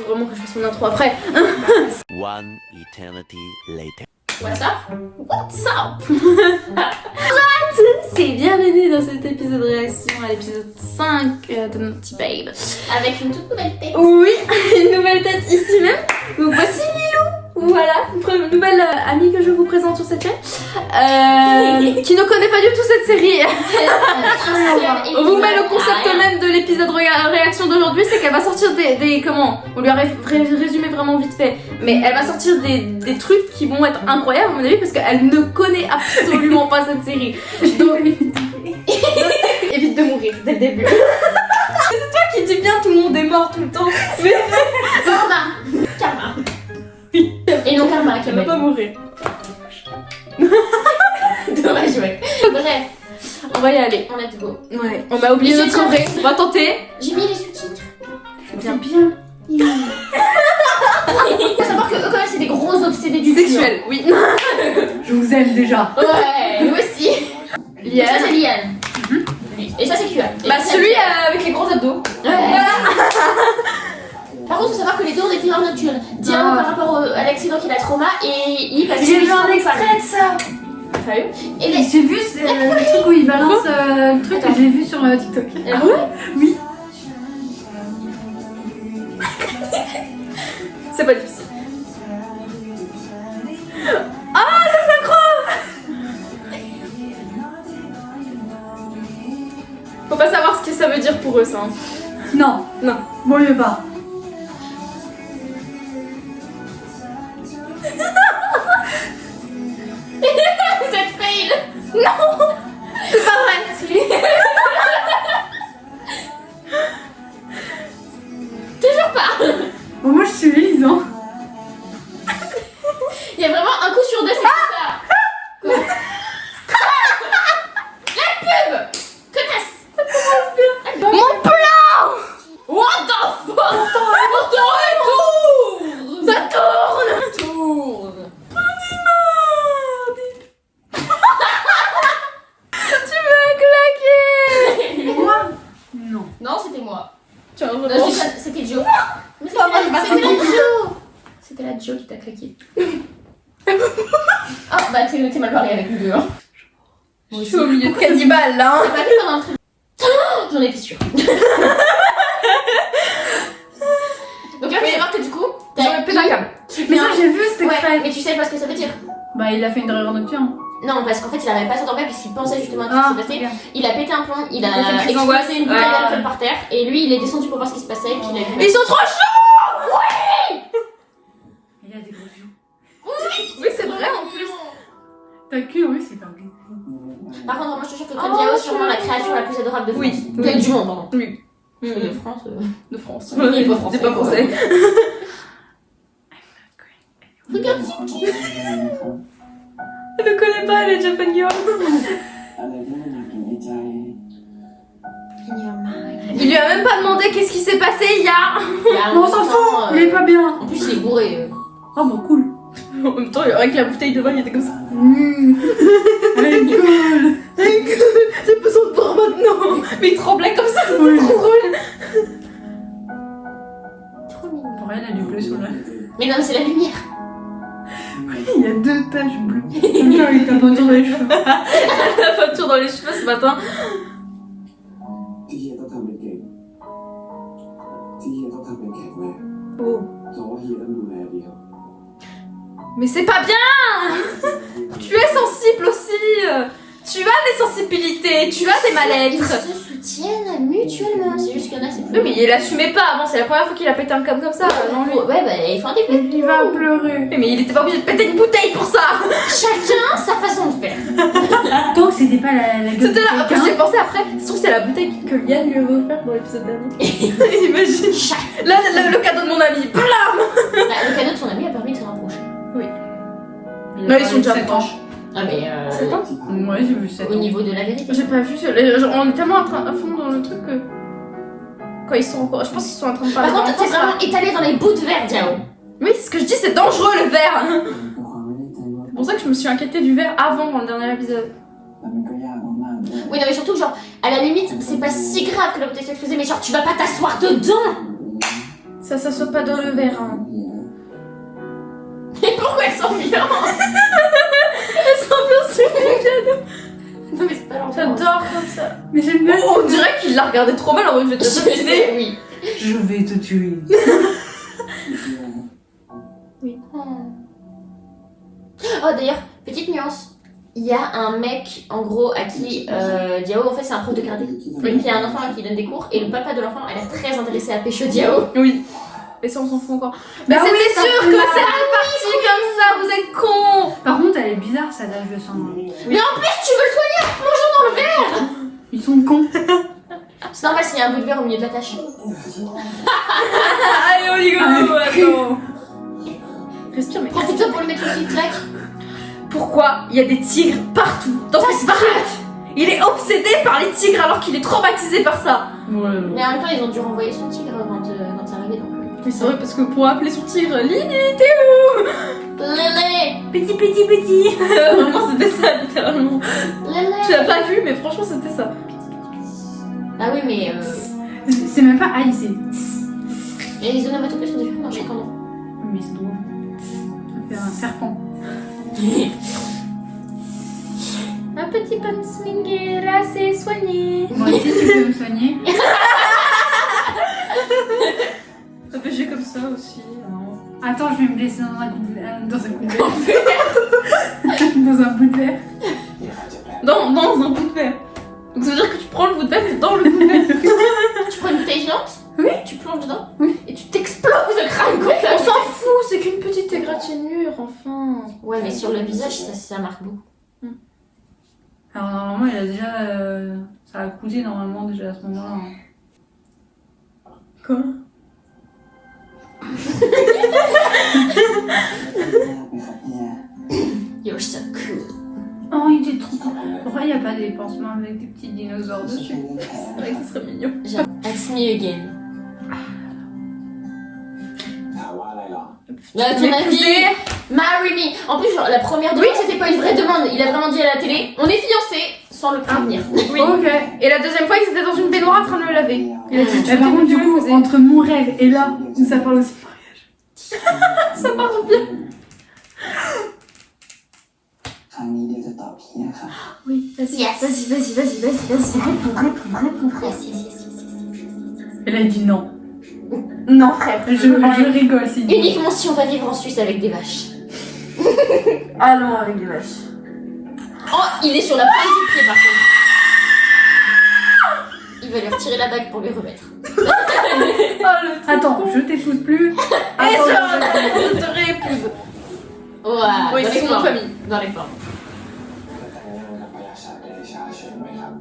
vraiment que je fasse mon intro après. One eternity later. What's up? What's up? Bonjour à tous et bienvenue dans cet épisode de réaction à l'épisode 5 de Naughty Babe. Avec une toute nouvelle tête. Oui, une nouvelle tête ici même. Donc voici Lilou. Voilà, une nouvelle amie que je vous présente sur cette chaîne. Qui ne connaît pas du tout cette série. On vous met le concept même de l'épisode réaction d'aujourd'hui, c'est qu'elle va sortir des comment, on lui a résumé vraiment vite fait, mais elle va sortir des trucs qui vont être incroyables à mon avis parce qu'elle ne connaît absolument pas cette série. Donc évite de mourir dès le début. C'est toi qui dis bien tout le monde est mort tout le temps. Mais Karma. Et non Karma qui elle va pas mourir. Dommage, ouais. Bref, On va y aller. on let's go. Ouais. On a oublié Mais notre j'ai Corée. On va tenter. J'ai mis les sous-titres. Bien bien. Faut savoir que eux quand même c'est des gros obsédés du Sexuel, oui. Je vous aime déjà. Ouais, nous aussi. Liane. Ça c'est Liane. Et ça c'est QA. Et Bah ça, celui c'est- avec les gros abdos. Ouais. Par contre, faut savoir que les deux ont des terreurs nocturnes. Diane Ah. par rapport à l'accident qu'il a trauma et il parce J'ai vu un extrait de ça. Sérieux? Et les... J'ai vu le truc où il balance le truc que j'ai vu sur TikTok. Ah ouais? Oui. C'est pas difficile. Ah, ça s'accroche! Faut pas savoir ce que ça veut dire pour eux, ça. Hein. Non. Non. Bon, mieux pas. Vous êtes fail. Non! C'est pas vrai! Toujours pas. Bon, moi je suis Lise, hein. Il y a vraiment un coup sur deux, c'est ça. Quoi? La pub. Connasse. Mon plan! What the fuck? Retourne. Ça tourne! Tourne. Tu m'as claqué! Moi Non. Non, c'était moi. Tu as un Non, revanche. c'était Joe. Mais Ça va, je m'attends c'était la pas. Joe. C'était la Joe qui t'a claqué. Ah bah t'es mal barré avec nous deux. Hein. Je suis au milieu de cannibale là. Hein. T'as pas vu pendant le truc. Oh, j'en étais sûre. Donc là, faut savoir que du coup, J'aurais pété un câble. Mais ça, j'ai vu cet Ouais, extrait. mais tu sais pas ce que ça veut dire. Bah, il a fait une erreur nocturne. Non, parce qu'en fait, il avait pas s'endormir puisqu'il pensait justement à ce qui s'est passé. regarde. Il a pété un plomb, il Il a fait a une crise explosé d'angoisse. une bouteille Ouais. d'alcool par terre et lui, il est descendu pour voir ce qui se passait et puis il a vu. Ils sont trop chauds! Il a des gros yeux. Oui, c'est vrai en plus. Ta cul, oui, c'est pas bien. Par contre, moi, je te jure que Oh, Claudio est sûrement la créature la plus adorable de France. Oui, De- oui. Du monde, pardon. Oui. Parce que de France. De France. Il est pas français. C'est pas français. Regarde ce qui. Elle ne connaît pas les Japan Girls. Il lui a même pas demandé qu'est-ce qui s'est passé hier. Bon, on s'en fout, il est pas bien. En plus, il est bourré. Oh, bah, cool. En même temps, avec la bouteille de vin, il était comme ça. Elle est cool. J'ai besoin de boire maintenant. Mais il tremblait comme ça, c'était Oui. trop drôle. Trop mignon. Pour elle, elle lui pleut sur le. Mais non, mais c'est la lumière. Il y a 2 taches bleues. Encore avec ta voiture dans les cheveux. La voiture dans les cheveux ce matin. ที่เฮียต้องทำเป็นเก่งที่เฮียต้องทำเป็นแข็งแรง Oh. เพราะว่าเฮียต้องดูแลเดียว Mais c'est pas bien. Tu es sensible aussi. Tu as des sensibilités, tu as des Ils mal-être. se soutiennent mutuellement. C'est juste qu'il y en a, c'est plus. Oui, mais il l'assumait pas avant, c'est la première fois qu'il a pété un câble comme ça. Non, lui. Ouais, bah, il faut un début. Il va pleurer. Oui, mais il était pas obligé de péter une bouteille pour ça. Chacun sa façon de faire. Tant que c'était pas la gueule C'était là, de après j'ai quelqu'un. pensé après, je trouve que c'est la bouteille que Liane lui avait offert dans l'épisode dernier. Imagine. Là, le cadeau de mon ami, blam. Bah, le cadeau de son ami a permis de se rapprocher. Non, ils sont déjà proches. Ah, mais. C'est pas. Ouais, j'ai vu 7 Au niveau de la vérité. J'ai pas vu, on est tellement à fond dans le truc que... Quand ils sont encore... Je pense qu'ils sont en train de parler. Par contre, t'es vraiment étalé dans les bouts de verre, Diao. Oui, c'est ce que je dis, c'est dangereux le verre. เพราะความไม่แน่ใจว่า C'est pour ça que je me suis inquiétée du verre avant, dans le dernier épisode. แล้วมันก็ยากมากๆด้วย Oui, non, mais surtout, genre, à la limite, c'est pas si grave que la bouteille soit explosée, mais genre, tu vas pas t'asseoir dedans. Ça s'assoit pas dans le verre. Hein. Et pourquoi elle s'ambiance? Elle s'ambiance sur le piano. Non mais c'est pas leur J'adore comme ça. Mais j'aime bien. On dirait qu'il l'a regardé trop mal en mode je vais te assassiner. Oui. Je vais te tuer. Oh d'ailleurs, petite nuance. Il y a un mec, en gros, à qui Diao, en fait, c'est un prof de karaté. Donc il y a un enfant à qui il donne des cours et le papa de l'enfant a l'air très intéressé à pécho Diao. Oui. Mais ça, on s'en fout encore. Mais Bah c'était oui, ça sûr fout que mal. c'était parti comme ça, vous êtes cons. Par contre, elle est bizarre, sa lâche de sang. Mais en plus, tu veux le soigner en plongeant dans le verre. Ils sont cons. C'est normal s'il y a un bout de verre au milieu de la tâche. Allez, on rigole. Attends. Respire, mais Profite-toi pour lui mettre une petite claque. pourquoi il y a des tigres partout dans cette baraque? Il est obsédé par les tigres alors qu'il est traumatisé par ça. Mais en même temps, ils ont dû renvoyer son tigre quand c'est arrivé. Donc. Mais c'est vrai parce que pour appeler son tigre, Lily, t'es où? Lélé. Petit. Vraiment, c'était ça, littéralement. Lélé. Tu l'as pas vu, mais franchement, c'était ça. Ah oui, mais C'est même pas aïe, c'est. les onomatopées sont différentes dans chaque endroit. Mais c'est drôle. Ça fait un serpent. Un petit pansminger assez soigné. Moi aussi, tu peux me soigner. Ça peut jouer comme ça aussi. Attends, je vais me blesser dans un coup de verre. Dans un coup de verre. Dans un bout de verre. Dans un bout de verre. Donc ça veut dire que tu prends le bout de verre dans le bout de verre. Tu prends une bouteille géante, Oui. tu plonges dedans, Oui. et tu t'exploses le crâne contre la On s'en fout, c'est qu'une petite égratignure, enfin. Ouais, mais sur le visage, ça marque beaucoup. Alors, normalement, il a déjà. Ça a coûté normalement déjà à ce moment-là. Hein. Quoi? You're so cool. Oh, il était trop cool. Pourquoi il n'y a pas des pansements avec des petits dinosaures dessus? C'est vrai que ce serait mignon. Ask me again. ถามว่าอะไรเหรอ Bah, à ton avis, marry me. En plus, genre, la première demande, c'était pas une vraie demande. Il a vraiment dit à la télé, on est fiancés, sans le prévenir. Oui. Ok. Et la deuxième fois, ils étaient dans une baignoire en train de le laver. Il a dit, Mais par contre, du coup, entre mon rêve et là, ça parle aussi de mariage. ça part bien. ครั้งนี้เดี๋ยวจะตอบพี่นะครับ Oui, vas-y, Yes. vas-y. Réponds. Yes. Elle a dit non. Non, frère. Je rigole, c'est dit. Uniquement si on va vivre en Suisse avec des vaches. Allons avec les vaches. Oh, il est sur la pointe du pied par contre. Il va lui retirer la bague pour lui remettre. Attends, je t'épouse plus. Et Attends, je te réépouse. Ouah, Oui, dans c'est les son formes. famille. Dans les formes. จะแต่งงานกับพยาศาสตร์เดชาเชิญไหมครับ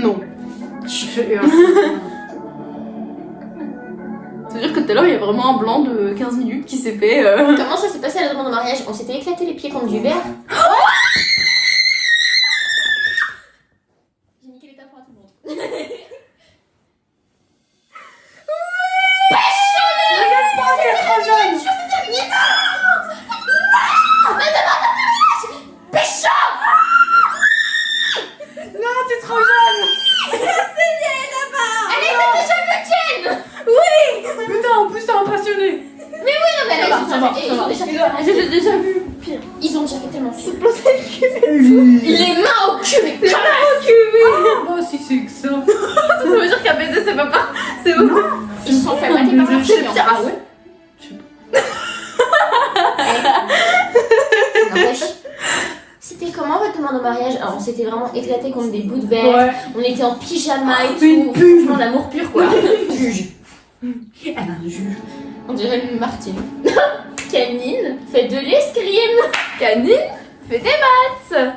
Non. C'est-à-dire que tout à l'heure, il y a vraiment un blanc de 15 minutes qui s'est fait. Comment ça s'est passé à la demande de mariage? On s'était éclaté les pieds contre du verre. J'ai niqué les tapons à tout le monde. Non, t'es trop jeune. Putain, en plus, t'as impressionné. Non, mais là, ils ont déjà fait. J'ai déjà vu. Pire. Ils ont déjà fait tellement pire. Oui. Les mains au cul, mais Oh, si c'est que ça. Ça veut dire qu'à baiser, c'est pas pas. C'est bon. ils se sont fait mater par leur C'est chien. pire. Ah ouais? N'empêche. C'était comment votre demande au mariage? Alors, on s'était vraiment éclaté contre des bouts de verre. Ouais. On était en pyjama et Une tout. puge. Franchement, l'amour pur, quoi. Puge. Elle a un juge. On dirait une Martine. Canine fait de l'escrime. Canine fait des maths.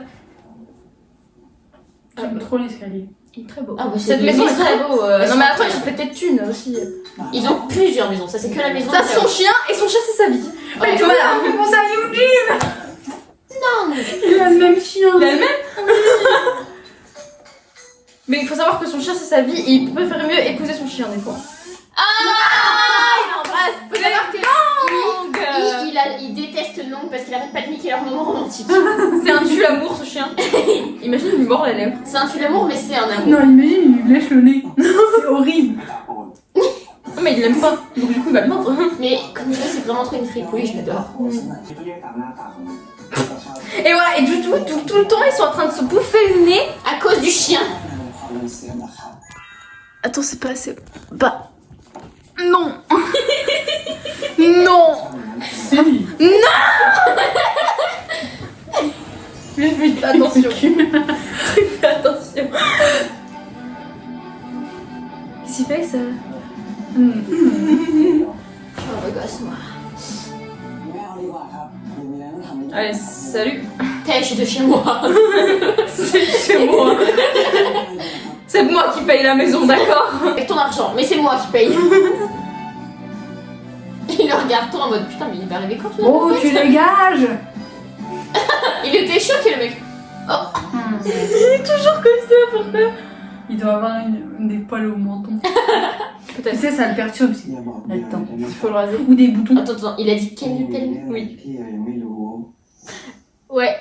J'aime trop l'escalier. Très beau. Ah, bah, Cette maison est très beau. Elles Non sont mais attends, incroyables. j'ai peut-être une aussi. Ils ont plusieurs maisons. Ça, c'est que la maison. T'as de son chien et son chat, c'est sa vie. Ouais. Voilà. On fait penser à Eugene. Non, mais... Il a le même chien. Il a le même. Mais il faut savoir que son chien, c'est sa vie et il peut faire mieux épouser son chien des fois. Ah, Faut savoir que que il déteste Long parce qu'il arrête pas de niquer leur moment romantique. c'est un tue-amour ce chien. Imagine, il lui mord la lèvre. C'est un tue l'amour, mais c'est un amour. Non, imagine, il lui lèche le nez. C'est horrible. ไม่ตอบโอน Non, mais il l'aime pas, donc du coup il va le mordre. Mais comme il c'est vraiment trop une fripouille, je l'adore. โอ้สมัยที่ต้องแยกตามหน้าตาของมันแต่ชาว Et voilà, et du tout, tout le temps ils sont en train de se bouffer le nez. À cause du chien. ความเป็นเสียงนะครับ Attends, c'est pas assez. Bah. Non. Non. Si. Lui, fais attention. Fais attention. Qu'est-ce qu'il fait ça? Oh, regosse, moi. ไม่เอาดีกว่าครับยังมีอะไรต้องทำอีก Allez, salut. Tèche de chez moi. C'est chez moi. C'est moi qui paye la maison, d'accord? Avec ton argent, mais c'est moi qui paye. Il le regarde toi en mode putain, mais il va arriver quand tout Oh, tu dégages. Il était choqué le mec. Toujours comme ça, pourquoi? Il doit avoir des poils au menton. Tu Peut-être. sais, ça le perturbe. อย่าบอกเดียว Attends. ได้ไหม Il faut le raser. Ou des boutons. Attends, il a dit can you tell me? มีที่เรายังไม่รู้ Ouais,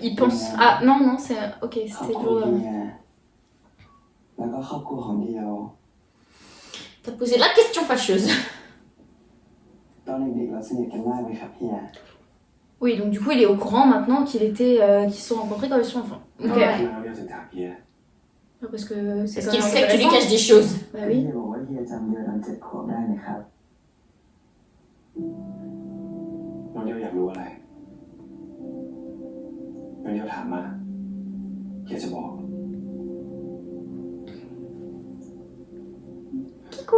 il pense. Ah non, non, c'est. Ok, ครอบ c'était ครัว dur. เดียแล้วก็ครอบครัวของเดียว T'as posé la question fâcheuse. ตอนเด็กๆเราสนิทกันมากเลยครับเฮีย Oui, donc du coup, il est au courant maintenant qu'il était. Qu'ils se sont rencontrés quand ils sont enfants. Ok. Ouais. เราเรียกจะถามเฮีย Parce que c'est Parce quand qu'il même sait que tu lui intéressant. caches des choses. Bah เฮี oui. ยบอกว่าเฮียจำเดียวตอน7 ขวบได้ไหมครับน้องเดียวอยากรู้อะไรน้องเดียวถามมาเฮียจะบอก Kiko.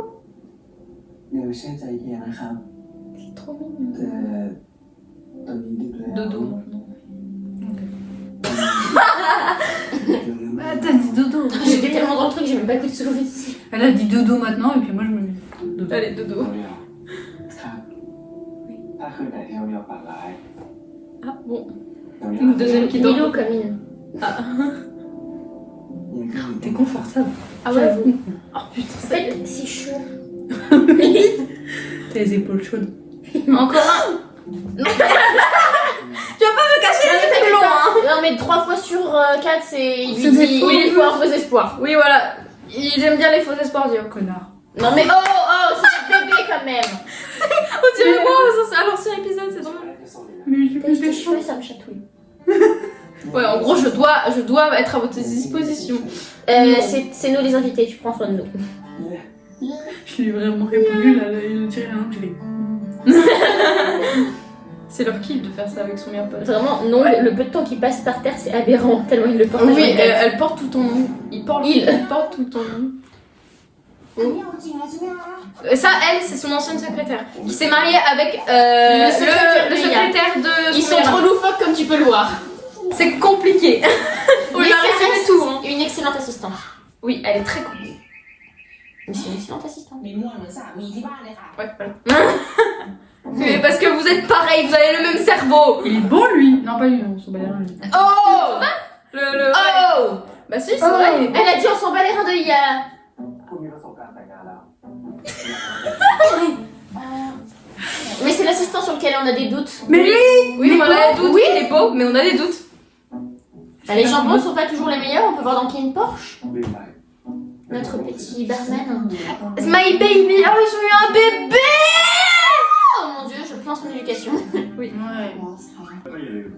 เดี๋ยวเชื่อใจเฮียนะครับ C'est trop mignon. แต่ตอนนี้ดึกแล้ว Dodo maintenant. Bah, t'as dit dodo. J'étais tellement dans le truc, j'ai même pas écouté ce que vous dites. Elle a dit dodo maintenant et puis moi je me mets dodo. Allez, dodo. น้องเดียวครับถ้าคืนไหนที่น้องเดียวฝันร้าย Ah bon. น้องเดียว Une deuxième qui dort. Milo comme il. ยังคืน T'es confortable. Ah ouais, vous. Oh putain, En ça y est. fait, c'est chaud. T'as les épaules chaudes. Encore un. Non. Tu vas pas me cacher les tétons, hein. Non, mais 3 fois sur 4, c'est. Il lui C'est dit des faux il faut un faux espoir. Oui, voilà. J'aime bien les faux espoirs, Dio. Connard. Non, mais oh, c'est un bébé quand même. On dirait moi, ça c'est à l'ancien épisode, c'est drôle. Mais je Tèche de cheveux, ça me chatouille. Ouais, en gros, je dois être à votre disposition. C'est nous les invités, tu prends soin de nous. Je lui ai vraiment répondu là, il me tirait la langue, je vais. C'est leur kiff de faire ça avec son meilleur pote. Vraiment, non, le peu de temps qu'il passe par terre, c'est aberrant, tellement il le porte. Oui, à 24. elle porte tout ton nom. Il porte tout ton nom. Ça, elle, c'est son ancienne secrétaire qui s'est mariée avec Le secrétaire de secrétaire de. Ils sont trop loufoques comme tu peux le voir. C'est compliqué. On lui a Mais résumé c'est tout. Hein. une excellente assistante. Oui, elle est très cool. Mais c'est une excellente assistante. มีม่วนเหมือนสามีที่บ้านเลยค่ะ Ouais, voilà. Mais parce que vous êtes pareil, vous avez le même cerveau. Il est bon lui. Non, pas lui, non, son balèrin lui. Oh. Le. Oh Bah si, c'est vrai. Elle a dit on s'en bat les reins de hier. คุณมีประสบการณ์แต่งงานแล้ว Mais c'est l'assistant sur lequel on a des doutes. Mais lui Oui, on a des doutes. Oui, il est beau, mais on a des doutes. Bah, les jambons sont pas toujours les meilleurs, on peut voir dans qui une Porsche. ลืมไป Notre petit barman. My baby. Ah, ils ont eu un bébé. Oh mon dieu, je pense mon éducation. Ouais. ก็อย่าลืม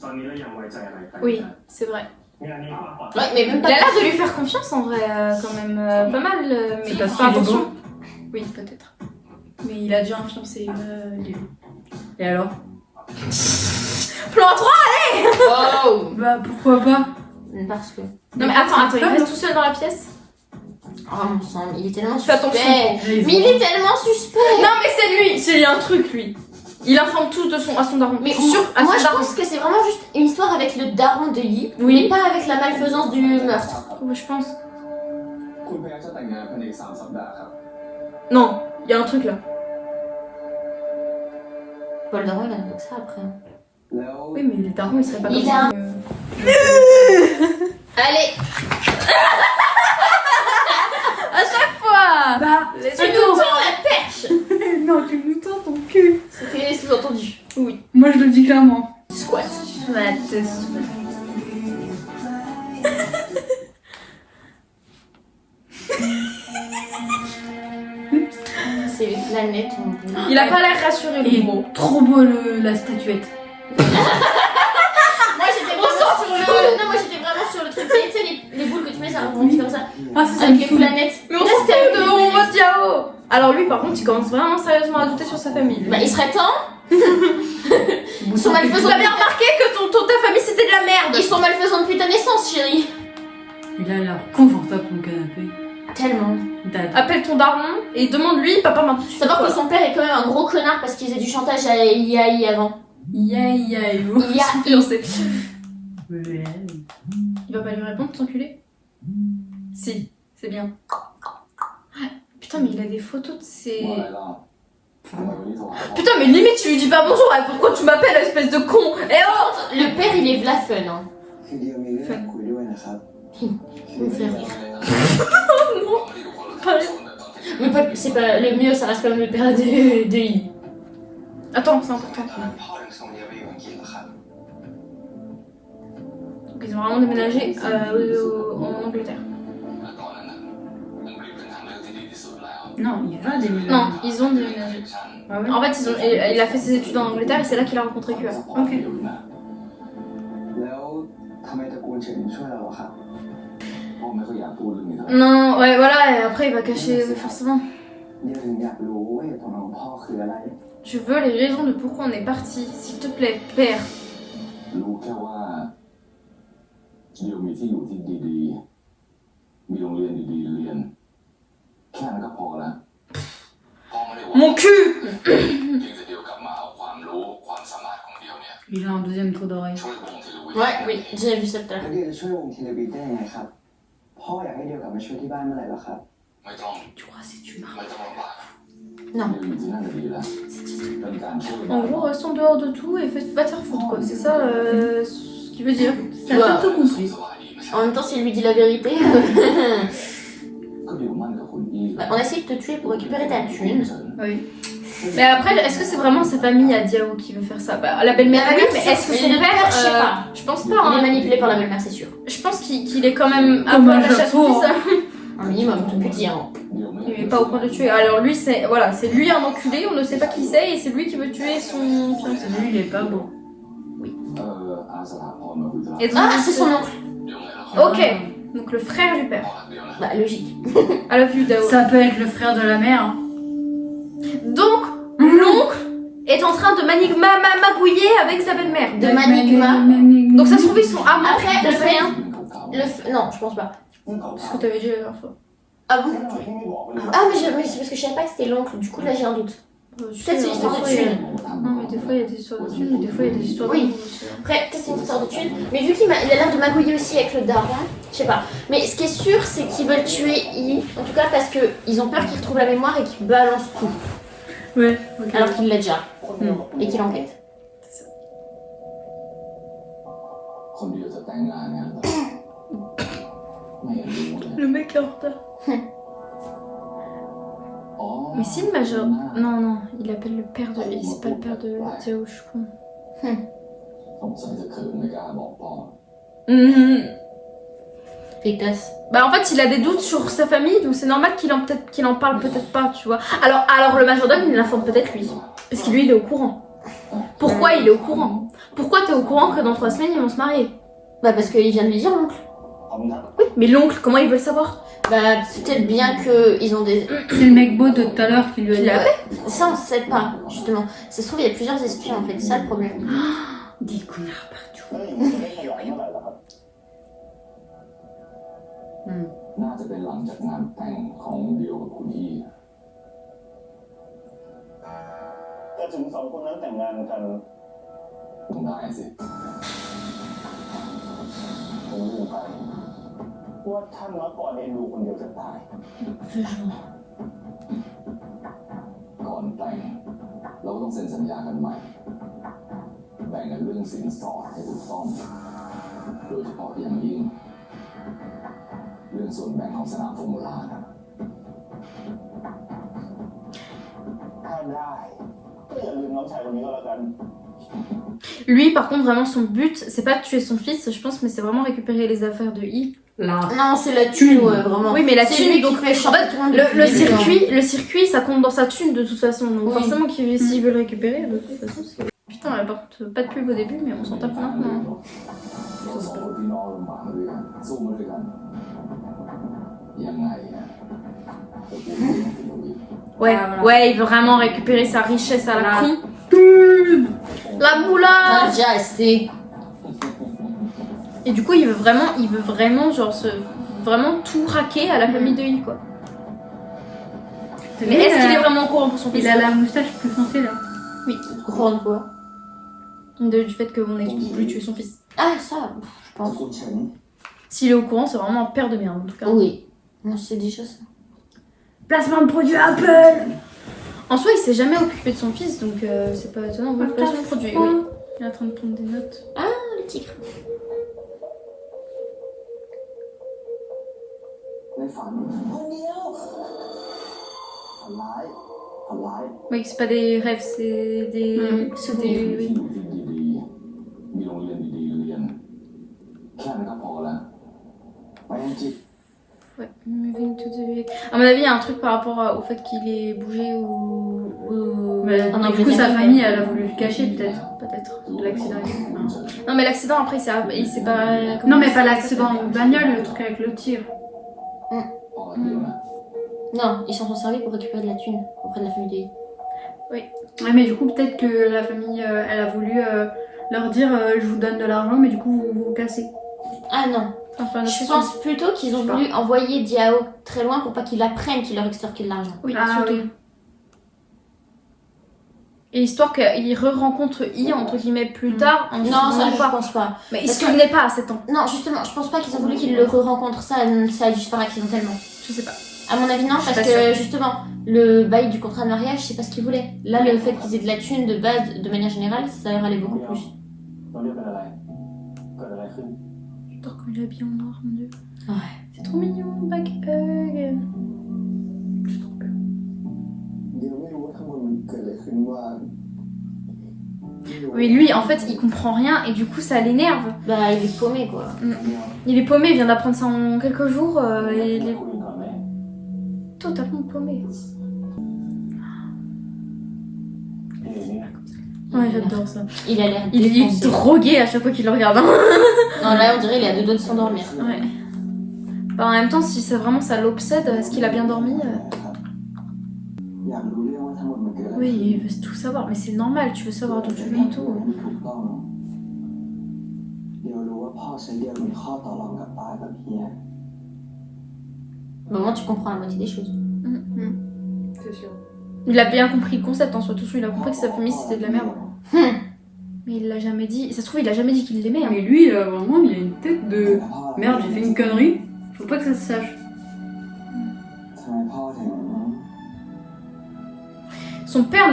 ตอนนี้เรายังไว้ใจอะไรกัน Oui, c'est vrai. งานนี้มากกว่า Ouais, mais même Il a pas. l'air de lui faire confiance en vrai, quand même pas mal, mais parce fais qu'il est attention. Oui, peut-être. Mais il a déjà influencé une. Et alors Plan 3. Oh Bah pourquoi pas. Parce que. Non mais attends, il reste tout seul dans la pièce. Oh mon sang, il est tellement Fais attention. suspect. Mais il est tellement suspect. Non mais c'est lui, c'est un truc lui. Il informe tout à son daron. Mais Je suis sûre, à moi son je daron. pense que c'est vraiment juste une histoire avec le daron de Yi, Oui. mais pas avec la malfaisance du meurtre. Ouais, je pense. คุณพยายามจะแต่งงานภายใน3 สัปดาห์ครับ Non, il y a un truc là. Bon, le daron il a donc ça après. แล้ว Oui, mais les darons ils seraient pas Il comme a- ça. Allez, À chaque fois. Bah, tu nous tends la perche. non, tu nous tends ton cul. C'était sous-entendu. Moi je le dis clairement. Squat. planète. Il a pas l'air rassuré, le Et gros. trop beau la statuette. Moi j'étais vraiment sur le. Non, moi j'étais vraiment sur le truc. Tu sais, les boules que tu mets, ça rebondit comme ça. Ah, c'est ça. Avec les planètes. Mais on s'en fout de Hongo Diao. Alors lui, par contre, il commence vraiment sérieusement à douter sur sa famille. lui. Bah, il serait temps. Ils sont malfaisants. Vous avez remarqué que ta famille c'était de la merde. Ils sont malfaisants depuis ta naissance, chérie. Il a l'air confortable pour le canapé. Tellement. Dad. Appelle ton daron et demande-lui, papa m'a tout de suite. Savoir que son père est quand même un gros connard parce qu'il faisait du chantage à Yahi avant. Yaï. Son fiancé. Ouais. Il va pas lui répondre, t'enculé? Si, c'est bien. Putain, mais il a des photos de ses. 我来了，我们有一种好 Putain, mais limite, tu lui dis pas bonjour, hein, pourquoi tu m'appelles, espèce de con? Eh oh! Le père, il est v'là fun, hein. คือเดียวมีเรื่องคุยด้วยนะครับ Il me fait rire. Mais pas, c'est pas le mieux, ça reste quand même le père de I. Attends, c'est important. พ่อถึงส่งเดียวไปอยู่อังกฤษเหรอครับ Donc, ils ont vraiment déménagé en Angleterre. และตอนนั้นน่ะอังกฤษเป็นทางเลือกที่ดีที่สุดแล้ว Non, il va déménager. Non, ils ont déménagé. Ah ouais. En fait, il a fait ses études en Angleterre et c'est là qu'il a rencontré QA. Ok. แล้วทำไมตระกูลเฉินช่วยเราอะครับพ่อไม่ค่อยอยากพูดเรื่องนี้เท่าไหร่ Non, ouais, voilà, et après il va cacher forcément. เดียวถึงอยากรู้ว่าเหตุผลของพ่อคืออะไร Je veux les raisons de pourquoi on est parti, s'il te plaît, père. รู้แค่ว่าเดียวมีที่อยู่ที่ดีๆ มีโรงเรียนดีๆเรียน แค่นั้นก็พอแล้วพ่อไม่ได้หวัง Mon cul! เพียงแต่เดียวกลับมาเอาความรู้ความสามารถของเดียวเนี่ย Il a un deuxième trou d'oreille. ช่วยวงเทเลวิ Ouais, oui, j'ai vu ça tout à แล้ว l'heure. เดียวจะช่วยวงเทเลวิได้ยังไงครับ พ่ออยากให้เดียวกลับมาช่วยที่บ้านเมื่อไหร่หรอครับ ไม่ต้อง Tu crois c'est du marre. ไม่ต้องลำบาก Non. เดียวอยู่ที่นั่นก็ดีแล้วเป็นการช่วย En gros, reste en dehors de tout et va te faire foutre, quoi. C'est ça ce qu'il veut dire. Ça a pas tout compris. สบายดีไหม En même temps, s'il lui dit la vérité. ก็เดียวมั่นกับคุณอี้ Bah, on a essayé de te tuer pour récupérer ta thune. Oui. Mais après, est-ce que c'est vraiment sa famille à Diao qui veut faire ça? Bah, la belle-mère, La oui, belle-mère, mais sûr, est-ce que mais son le père, père, je sais pas. je pense Il pas, est hein. manipulé par la belle-mère, c'est sûr. Je pense qu'il est quand même un Comme peu un attaché à son chapeau, fils. Un minimum, tout petit, hein. เดียวไม่ Il est pas au point de tuer. Alors lui, c'est voilà, c'est lui un enculé, on ne sait pas qui c'est, et c'est lui qui veut tuer son fiancé. Lui, il est pas beau. อาสถาพรมาคุยธุระ Et donc, Ah, c'est son oncle. เดี๋ยวไงล่ะครับ Ok, donc le frère du père. พ่อรักเดียวนะ Bah, logique. I love you, Dao. Ça peut être le frère de la mère. Hein. Donc, l'oncle est en train de magouiller avec sa belle-mère. De Manigma. Donc ça se trouve, ils sont amants. Après, le de frère. เรื่องเก่า Non, je pense pas. Ce que t'avais dit la dernière fois. Ah bon? ที่ไม่บอกเลย Ah, mais c'est parce que je savais pas que c'était l'oncle. Du coup, là, j'ai un doute. Tu Peut-être sais, c'est l'histoire de des fois, il y a- thune. Non, mais des fois il y a des histoires de thunes, mais des fois il y a des histoires Oui. d'amour aussi, hein. Après, peut-être c'est une histoire de thune. Mais vu qu'il a l'air de magouiller aussi avec le daron, je sais pas. Mais ce qui est sûr, c'est qu'ils veulent tuer I. En tout cas, parce qu'ils ont peur qu'il retrouve la mémoire et qu'il balance tout. Ouais, ok. Alors qu'il l'a déjà. Et qu'il enquête. คนเดียวจะแต่งงานเนี่ยเหรอไม่เห็นรู้เลย Le mec est en retard. อ๋อ Mais si le major. Non, non, il appelle le père de. C'est pas le père de Théo, je crois. สงสัยจะเขินไม่กล้าบอกพ่อ Fictas. Bah en fait il a des doutes sur sa famille donc c'est normal qu'il en parle peut-être pas tu vois. Alors le majordome il l'informe peut-être lui. Parce que lui il est au courant. Pourquoi il est au courant? Pourquoi t'es au courant que dans 3 semaines ils vont se marier? Bah, parce qu'il vient de lui dire, l'oncle. ขอบคุณครับ Oui mais l'oncle comment il veut le savoir? Bah, peut-être bien qu'ils ont des. C'est le mec beau de tout à l'heure qui lui a Il dit. l'a fait? Ça, on sait pas, justement. Ça se trouve, il y a plusieurs espions en fait, c'est ça le problème. Des connards partout. แล้วอย่างนี้จะได้ขยายเมื่อไหร่ล่ะครับ น่าจะเป็นหลังจากงานแต่งของเดียวกับคุณอี้ แต่ถึงสองคนนั้นแต่งงานกัน ต้องได้สิ ผมลืมไปว่าท่านมาก่อนเอ็นดูคนเดียวจะตาย ก่อนแต่งเราก็ต้องเซ็นสัญญากันใหม่ แบ่งกันเรื่องสินสอดให้ถูกต้อง โดยเฉพาะอย่างยิ่ง เรื่องส่วนแบ่งของสนามฟอร์มูล่านะ ถ้าได้ก็อย่าลืมน้องชายคนนี้ก็แล้วกัน Lui par contre vraiment son but c'est pas de tuer son fils je pense mais c'est vraiment récupérer les affaires de I Là. Non, c'est la thune, ouais, vraiment. Oui, mais la C'est thune, lui donc qui fait en fait, champion depuis le circuit, ça compte dans sa thune de toute façon. Donc Oui. forcément, s'ils veulent récupérer, de toute façon, c'est. Putain, elle porte pas de pub au début, mais on s'en tape maintenant. เราสองคนพี่น้องลำบากมาด้วยกันสู้มาด้วยกันยังไงอะตระกูลนี้ต้องเป็นอย่างนี้ Ouais, Ah, voilà. ouais, il veut vraiment récupérer sa richesse à la Là. con. La moula. Ah, déjà assez. Et du coup, il veut vraiment genre vraiment tout raquer à la famille de I, quoi. Mais est-ce qu'il est vraiment au courant pour son fils? Il a la moustache plus foncée là. Oui. Grande quoi. Du fait qu'on n'ait plus tué son fils. Ah, ça, je ตระ pense. กูลเฉิน S'il est au courant, c'est vraiment un père de merde, en tout cas. Oui. Moi, c'est déjà ça. Placement de produit Apple. En soi, il s'est jamais occupé de son fils, donc c'est pas étonnant. Oui, placement de produit, oui. Il est en train de prendre des notes. Ah, le tigre. ในฝันคนเดียวฝันร้ายฝันร้าย Oui, c'est pas des rêves, c'est des... C'est ที่ des... อยู่ที่ดีๆมีโรงเรียนดีๆเรียนแค่นั้นก็พอแล้วไปอังกฤษ Ouais, moving to the... À mon avis, il y a un truc par rapport au fait qu'il ait bougé ou... Mais, En du coup, sa Angleterre. famille, elle a voulu le cacher peut-être. Peut-être. L'accident. Non, mais l'accident, après, il s'est pas... Non, mais pas l'accident de bagnole, le truc avec le tir. พอเดียวนะ Non, ils s'en sont servis pour récupérer de la thune auprès de la famille de I. Ouais, mais du coup, peut-être que la famille, elle a voulu leur dire je vous donne de l'argent, mais du coup, vous vous cassez. Ah non. Enfin, Je pense plutôt qu'ils ont Je sais voulu envoyer Diao très loin pour pas qu'il apprenne qu'il leur extorquait de l'argent. Oui, Ah, surtout. oui. Et histoire qu'il re-rencontre I, entre guillemets, plus tard, en Non, ça, souvenant je pas. pense pas. Mais il se Parce que- souvenait pas à 7 ans. Non, justement, je pense pas qu'ils ont voulu qu'il le re-rencontre. Ça a dû se faire accidentellement. Je sais pas. À mon avis, non, Je suis parce pas que justement, le bail du contrat de mariage, c'est pas ce qu'ils voulaient. Là, le fait qu'ils aient de la thune de base, de manière générale, ça leur allait beaucoup plus. เราเรียกเป็นอะไร เกิดอะไรขึ้น J'adore quand il est habillé en noir, mon dieu. Ouais. C'est trop mignon, back hug. C'est trop bien. เดี๋ยวไม่รู้ว่าทั้งหมดมันเกิดอะไรขึ้นว่า Oui, lui, en fait, il comprend rien et du coup, ça l'énerve. Bah, il est paumé, quoi. Il est paumé, il vient d'apprendre ça en quelques jours. Et il est คุยกันก่อนไหม totalement paumé. เอ๋เนี่ย Ouais, j'adore ça. Il a l'air Il est défoncé. drogué à chaque fois qu'il le regarde. Hein. Non, là, on dirait il a deux doigts de s'endormir. Ouais. Bah, en même temps, si ça vraiment ça l'obsède, est-ce qu'il a bien dormi อยากรู้เรื่องว่าทั้งหมดมันเกิดอะไร Oui, il veut tout savoir, mais c'est normal, tu veux savoir d'où tu viens et tout. ที่ถูกต้องเดี๋ยวรู้ว่าพ่อใช้เดียวเป็นข้อต่อรองกับป้ากับเฮีย Au moment, tu comprends la moitié des choses. C'est sûr. Il a bien compris le concept en soi, tout de suite, il a compris que sa famille c'était de la merde. Mais il l'a jamais dit, ça se trouve, il a jamais dit qu'il l'aimait. Hein. Mais lui, vraiment, il a une tête de merde, j'ai fait une connerie. Faut pas que ça se sache. ทำไมพ่อถึง Son père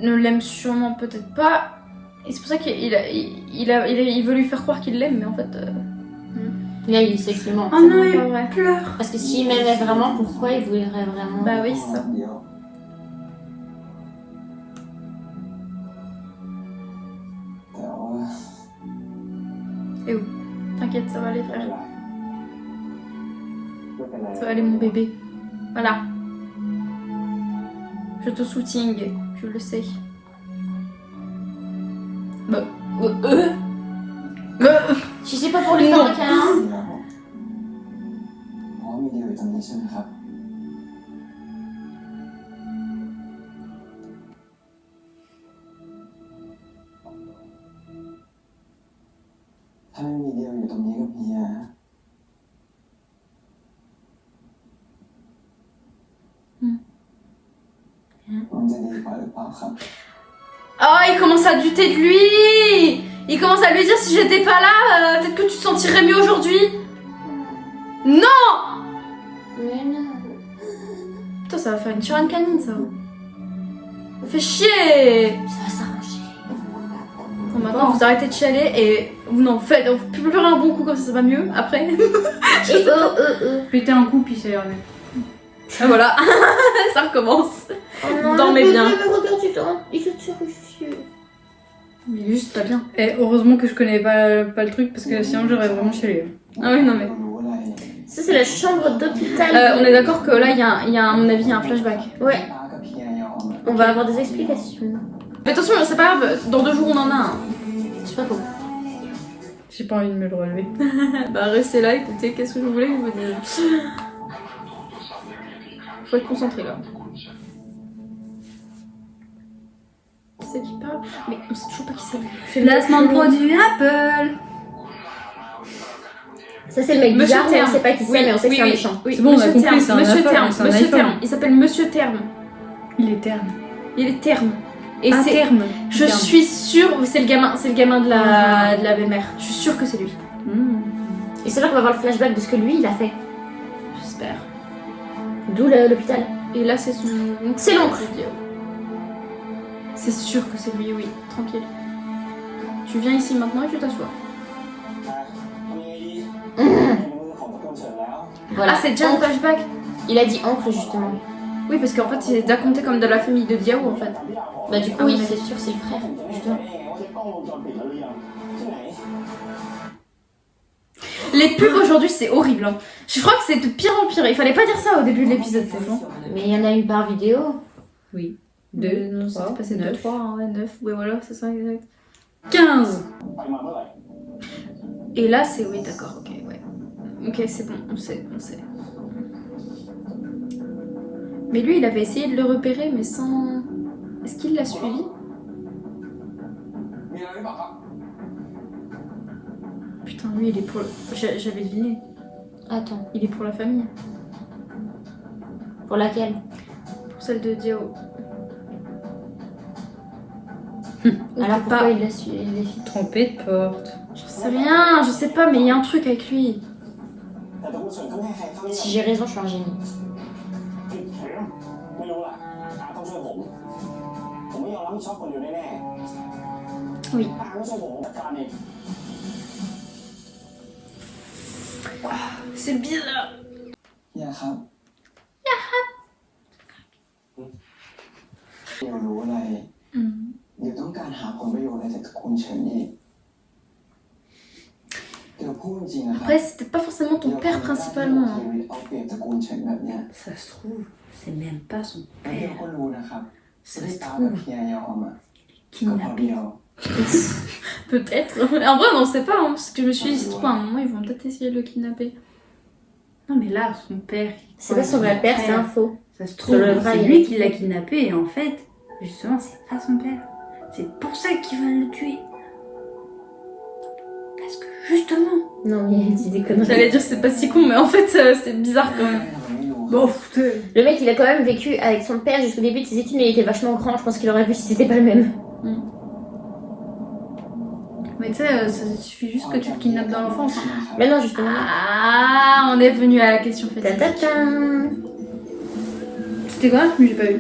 ne l'aime sûrement peut-être pas, et c'est pour ça qu'il veut lui faire croire qu'il l'aime, mais en fait. Là, il sait qu'il ment. Oh non, c'est il pas vrai. pleure. Parce que s'il m'aimait vraiment, pourquoi il voudrait vraiment... Bah oui, ça. เดียวแต่ว่า T'inquiète, ça va aller, frère. ไม่เป็นไร Ça va aller, mon bébé. Voilà. Je te soutiens, je le sais. Bah. Si c'est pas pour lui faire un câlin... เพราะมีเดียวอยู่ตรงนี้ใช่ไหมครับ ถ้าไม่มีเดียวอยู่ตรงนี้กับเฮียมันจะดีกว่าหรือเปล่าครับ Oh, il commence à douter de lui. Il commence à lui dire si j'étais pas là, peut-être que tu te sentirais mieux aujourd'hui. Non. Mais non. Putain, ça va faire une tyranne canine, ça. Ça fait chier. Ça va s'arranger. Bon, maintenant, vous arrêtez de chialer et vous n'en faites plus un bon coup comme ça va mieux après. Et Péter un coup, puis c'est remis. Ah, voilà, ça recommence. Oh non, Dormez le bien. bébé, regarde, il se terrifie. Mais il est juste pas bien. Et heureusement que je connais pas le truc, parce que sinon j'aurais vraiment chialé. Ah oui, non mais. รู้อะไร Ça, c'est la chambre d'hôpital. On est d'accord que là, il y a à mon avis, il y a un flashback. Ouais, ป้ากับเพียยอมอะ on va avoir des explications. Mais attention, c'est pas grave, dans 2 jours on en a un. C'est pas faux. J'ai pas envie de me le relever. Bah restez là, écoutez, qu'est-ce que je voulais vous dire. Faut être concentré là. Qui c'est qui parle? Mais on sait toujours pas qui c'est. Placement de produit Apple. Ça, c'est le mec Monsieur bizarre, mais on Terme. sait pas qui c'est, mais on sait que c'est un méchant. Oui, C'est bon, on a Monsieur compris, Terme, c'est un Monsieur iPhone, Terme, c'est un Monsieur iPhone. Terme. Il s'appelle Monsieur Terme. Il est terne. Il est Terme. Et Un c'est. terme. Je suis sûre, c'est le gamin de la belle-mère. Je suis sûre que c'est lui. Et c'est là qu'on va voir le flashback de ce que lui, il a fait. J'espère. D'où l'hôpital. Et là, c'est son. C'est l'oncle. C'est sûr que c'est lui, oui. Tranquille. Tu viens ici maintenant et tu t'assois. ทำยังไงดีในมือของตระกูลเฉินแล้ว Voilà. Ah, c'est déjà un Oncle. flashback. Il a dit oncle, justement. Oui, parce qu'en fait, il est déjà compté comme de la famille de Diao, en fait. ตามที่อยากบอก Bah, du coup, Ah, oui, mais- c'est sûr, c'est le frère. ผมจะแน่ใจ Justement. ได้ไงว่าใช้กล้องวงจรปิดแล้วหรือยังที่ไหน Les pubs aujourd'hui, c'est horrible. Hein. Je crois que c'est de pire en pire. Il fallait pas dire ça au début de l'épisode, c'est bon. Mais il y en a une par vidéo. Oui. Non, 2, c'était 3, passé 2, 3, hein, ouais, 9. Ouais, voilà, c'est ça, exact. 15. ไปมาเมื่อไหร่ Et là, c'est. Oui, d'accord, ok, ouais. Ok, c'est bon, on sait, on sait. Mais lui, il avait essayé de le repérer, mais sans. Est-ce qu'il l'a suivi? มีอะไรหรือเปล่าครับ Putain, lui, il est pour. J'avais deviné. Attends, Il est pour la famille. pour laquelle? Pour celle de Diao. Alors peut pourquoi pas. il l'a suivi? Trompé de porte. J'en sais rien, je sais pas, mais il y a un truc avec lui. แต่ตระกูลเฉินก็ไม่ให้ใครเข้าเนี่ย Si j'ai raison, je suis un génie. ผิดไม่รู้ล่ะอาต้องช่วยผมไม่ยอมรับผิดชอบคนเดียวแน่ๆ Oui. อาไม่ช่วยผมจัดการเอง C'est bizarre. ย่าครับเดี๋ยวรู้อะไร เดี๋ยวต้องการหาผลประโยชน์อะไรจากตระกูลเฉินอีกเดี๋ยวพูดจริงๆนะครับ Après, c'est peut-être pas forcément ton père principalement. Hein. เอาเปรียบตระกูลเฉินแบบเนี้ย Ça se trouve, c'est même pas son แล้วเดี๋ยว père. ก็รู้นะครับ Ça ที่ se ตากับ trouve, เพียยอมอ่ะก็พอ kidnappé. เดียว Peut-être. En vrai, on n'en sait pas, hein, parce que je me suis dit, si trouve, à un moment, ils vont peut-être essayer de le kidnapper. Non, mais là, son père. C'est pas son vrai père, c'est un faux. Ça se trouve, Sur le vrai, c'est il lui est- qui l'a kidnappé et en fait, justement, c'est pas son père. C'est pour ça qu'ils veulent le tuer. Parce que justement. Non, mais il dit des conneries. J'allais dire, c'est pas si con, mais en fait, c'est bizarre quand même. ไม่รู้ Bon, foutez. Le mec, il a quand même vécu avec son père jusqu'au début de ses études, mais il était vachement grand. Je pense qu'il aurait vu si c'était pas le même. Mais tu sais, ça suffit juste que tu le kidnappes dans l'enfance. Hein. Mais non, justement. Ah, on est venu à la question fatidique. Ta-ta-ta. C'était quoi? J'ai pas vu.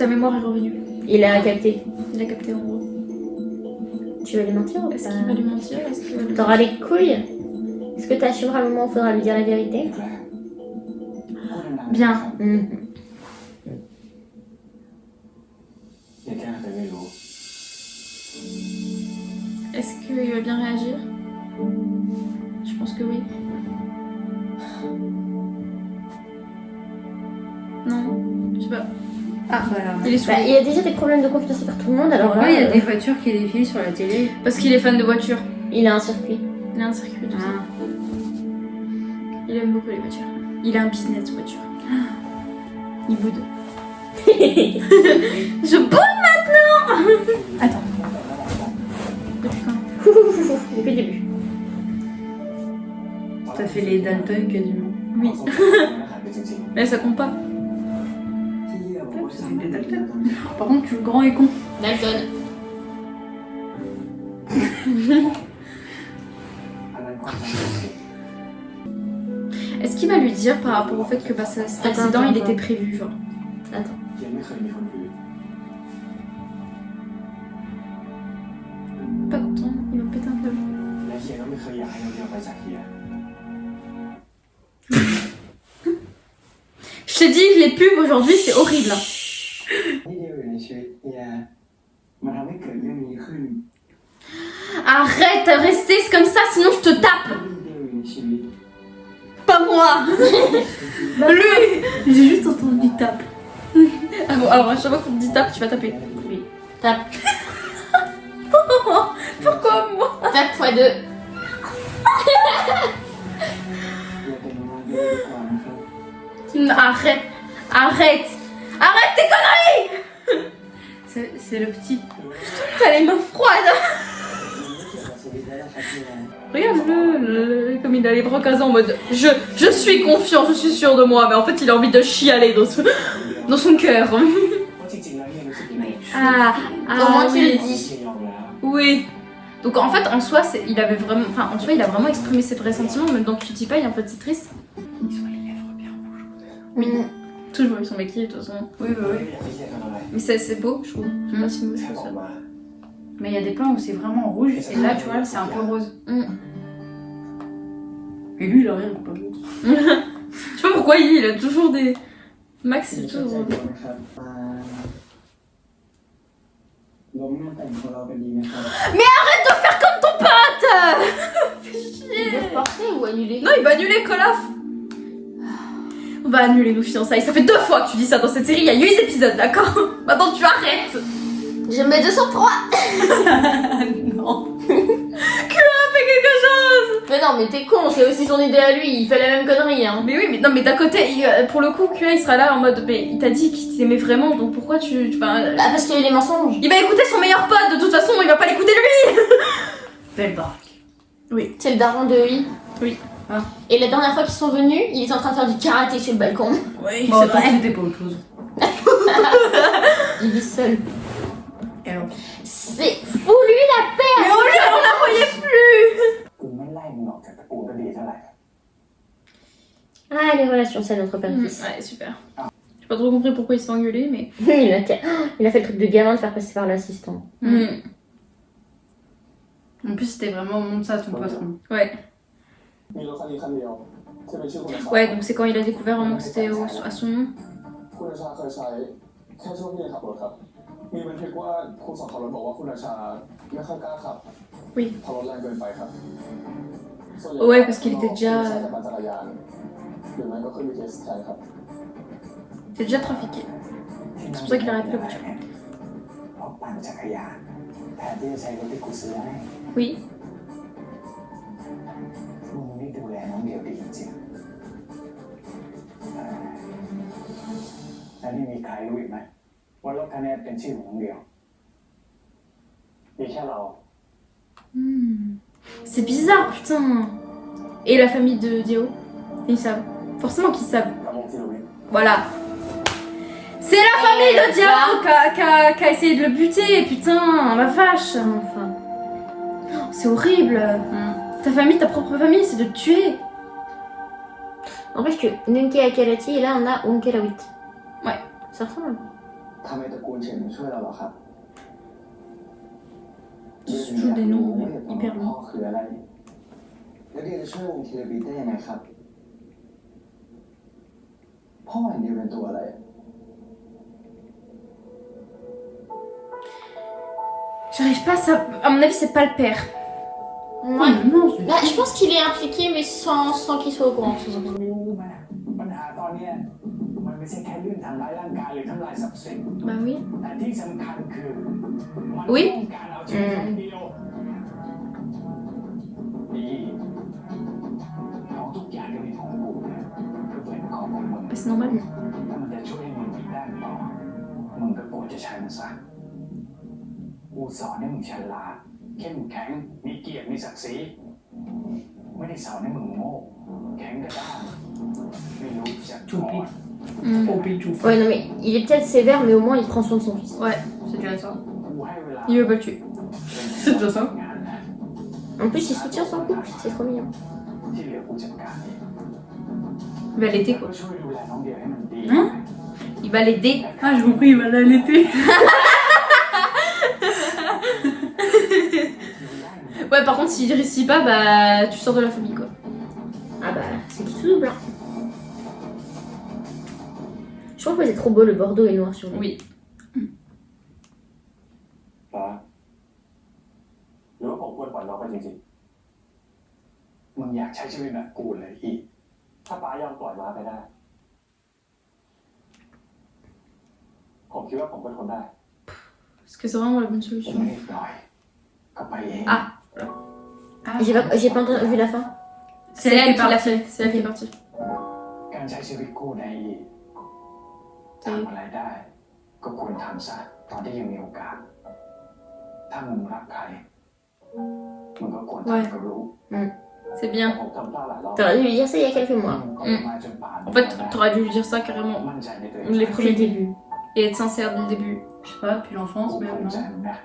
Ta mémoire est revenue. Il a capté. Il a capté en gros. Tu vas lui mentir ou Est-ce pas? qu'il va lui mentir? Est-ce qu'il va lui T'auras les couilles? Est-ce que t'assumeras le moment où il faudra lui dire la vérité? แรกพูดดังๆ Bien. นะครับ Mhm. อย่าแก้ไปไม่รู้ Est-ce qu'il va bien réagir? Je pense que oui. Non, je sais pas. Ah, voilà. Il est Bah, saoulé. il y a déjà des problèmes de confiance envers tout le monde, alors Pourquoi là, il y a des voitures qui défilent sur la télé? Parce qu'il est fan de voitures. il a un circuit. Il a un circuit, tout ça. Ah. Il aime beaucoup les voitures. Il a un business de voiture. Il boude. Je boude maintenant. Attends. Depuis quand? Depuis le début. Ça fait les Dalton quasiment. Oui. ขอสงสัยนะหายไปจริง Mais ça compte pas. ๆที่เยี่ยมว่า Ça fait des Dalton. Par contre, tu le grand est con. Dalton. อันนั้นความจำเป็น Est-ce qu'il va lui dire par rapport au fait que bah, cet accident il était prévu, genre? Attends. ยังไม่เคยมีคนอื่น Pas content, il va péter un câble. และเฮียก็ไม่เคยอยากให้เราเดียวไปจากเฮีย Je t'ai dit, les pubs aujourd'hui c'est horrible. Hein. นี่เดียวอยู่ในชีวิตเฮียมาทำให้เกิดเรื่องนี้ขึ้น Arrête, restez comme ça, sinon je te tape. นี่เดียวอยู่ในชีวิต Pas pas moi. Lui. J'ai juste entendu tape. Ah bon, alors à chaque fois qu'on te dit tape, tu vas taper. Oui. Tape. Pourquoi moi? Tape x 2. Arrête. Arrête. Arrête tes conneries. C'est le petit. T'as les mains froides. Regarde-le, comme il a les bras casés en mode je suis confiant, je suis sûr de moi, mais en fait il a envie de chialer dans son cœur. Ah, Au moins tu oui. le dis. Oui. Donc en fait en soi il avait vraiment, enfin en soi il a vraiment exprimé ses vrais sentiments, même dans Cutie Pie en fait c'est triste. Ils ont les lèvres bien rouges. Oui. Toujours ils sont maquillés de toute façon. Oui, bah oui. Mais c'est beau je trouve. C'est pas si moche que ça. Mais il y a des plans où c'est vraiment rouge et là, tu vois, c'est un peu rose. Et lui, il a rien complètement. Je sais pas pourquoi il a toujours des... Max c'est toujours... Mais arrête de faire comme ton pote. Il veut reporter ou annuler? Non il va annuler Call of. On va annuler nos fiançailles. Ça fait 2 fois que tu dis ça dans cette série, il y a 8 épisodes, d'accord? Maintenant tu arrêtes. Je mets 203. Non. Fais quelque chose. Mais non, mais t'es con, c'est aussi son idée à lui, il fait la même connerie, hein. Mais oui, mais non, mais d'un côté, pour le coup, QA il sera là en mode, mais il t'a dit qu'il t'aimait vraiment, donc pourquoi enfin, Bah, parce qu'il y a eu les mensonges. il va écouter son meilleur pote, de toute façon, il va pas l'écouter lui. Belle barque. C'est le daron de I. Oui. Ah. Et la dernière fois qu'ils sont venus, il était en train de faire du karaté sur le balcon. Oui, Bon, attends, c'était pas autre chose. Il vit seul. Et alors? C'est fous-lui la paix. Mais on la voyait plus. กูไม่ไล่มึงออกจากตระกูลก็ดีเท่าไหร่ Ah, les relations saines entre père et fils. Ouais, super. J'ai pas trop compris pourquoi ils se sont engueulés, mais... Il a fait le truc de gamin de faire passer par l'assistant. En plus, c'était vraiment montre ça à ton patron. Ouais. มีรถคันนี้คันเดียวที่เป็นชื่อคุณอาชา Ouais, donc c'est quand il a découvert vraiment que c'était à son nom. คุณอาชาเคยใช้แค่ช่วงที่ยังขับรถครับ มีบันทึกว่าครูสอนขับรถบอกว่าคุณอาชาไม่ค่อยกล้าขับ Oui. เพราะรถแรงเกินไปครับ Ouais, parce qu'il était déjà... ใช้แต่ปั่นจักรยานหรือไม่ก็ขึ้น BTS แทนครับ C'est déjà trafiqué. C'est pour ça qu'il a arrêté la voiture. เพราะปั่นจักรยานแทนที่จะใช้รถที่กูซื้อให้ Oui. มึงนี่ดูแลน้องเดียวดีจริงๆแล้วนี่มีใครรู้อีกไหมว่ารถคันนี้เป็นชื่อของน้องเดียวมีแค่เรา C'est bizarre, putain. Et la famille de Dio, ils savent. Forcément qu'ils savent. กับวงศิลวิทย์ Voilà. C'est la famille de Dio qui a essayé de le buter, putain, la vache. Enfin. Oh, c'est horrible. Ta famille, ta propre famille, c'est de te tuer. N'empêche que Nunke Akalati et là on a Onkelawit. Ouais. Ça ressemble. ทำไมตระกูลเฉินถึงช่วยเราเหรอครับ Toujours des noms hyper พ่อ longs. คืออะไร แล้วเดียวจะช่วยวงศิลวิทย์ได้ยังไงครับ พ่อเห็นเดียวเป็นตัวอะไร J'arrive pas à savoir. À mon avis, c'est pas le père. Ouais. Non, Bah, je pense qu'il est impliqué mais sans qu'il soit au courant. รู้ไหมปัญหาตอนเนี้ยมันไม่ใช่แค่เรื่องทำร้ายร่างกายหรือทำลายทรัพย์สิน Bah oui. แต่ที่สำคัญคือมัน อุ๊ย ต้องการเอาชีวิตน้องเดียวดีเอาทุกอย่างที่เป็นของกูเนี่ยเพื่อเป็นของของมึง Bah, c'est normal. ถ้ามันจะช่วยให้มึงมีแต้มต่อมึงก็ควรจะใช้มันซะกูสอนให้มึงฉลาดเข้มแข็งมีเกียรติมีศักดิ์ศรีไม่ได้สอนให้มึงโง่แข็งกระด้างไม่รู้จักถอน au pichou. Ouais, non mais il est peut-être sévère mais au moins il prend soin de son fils. Ouais. C'est déjà ça. กูให้เวลา Il veut pas le tuer. C'est déjà ça. En plus il soutient son couple, c'est trop mignon. ที่เหลือกูจัดการเอง Il va l'aider ก็ quoi. ช่วยดูแลน้องเดียวให้มันดี Hein Il va l'aider. Ah, j'ai compris, il va l'allaiter. Ouais, par contre, s'il réussit pas, bah tu sors de la famille quoi. Ah bah c'est tout double. Hein. Je trouve que c'est trop beau le bordeaux et noir sur lui. Oui. ฟ้าหรือว่าผมควรปล่อยน้องไปจริงๆมึงอยากใช้ชีวิตแบบกูเลยอีก ถ้าป้ายอมปล่อยม้าไปได้ผมคิดว่าผมก็ทนได้ Est-ce que c'est vraiment la bonne ผม solution? ไม่ได้ปล่อยก็ไปเอง Ah, J'ai pas vu la fin. c'est elle qui l'a fait, c'est elle qui est partie. การใช้ชีวิตคู่ในทำอะไรได้ ก็ควรทำซะตอนที่ยังมีโอกาส ถ้ามึงรักใครมึงก็ควรทำก็รู้ C'est bien. ผมทำพลาดหลายรอบ T'aurais dû lui dire ça il y a quelques mois. ผมมาจนป่าน En fait, t'aurais dû lui dire ça carrément มั่นใจในตัวเอง les premiers débuts. Et être sincère dès le début. Je sais pas, depuis l'enfance ผม même, ภูมิใจ non? มึงนะ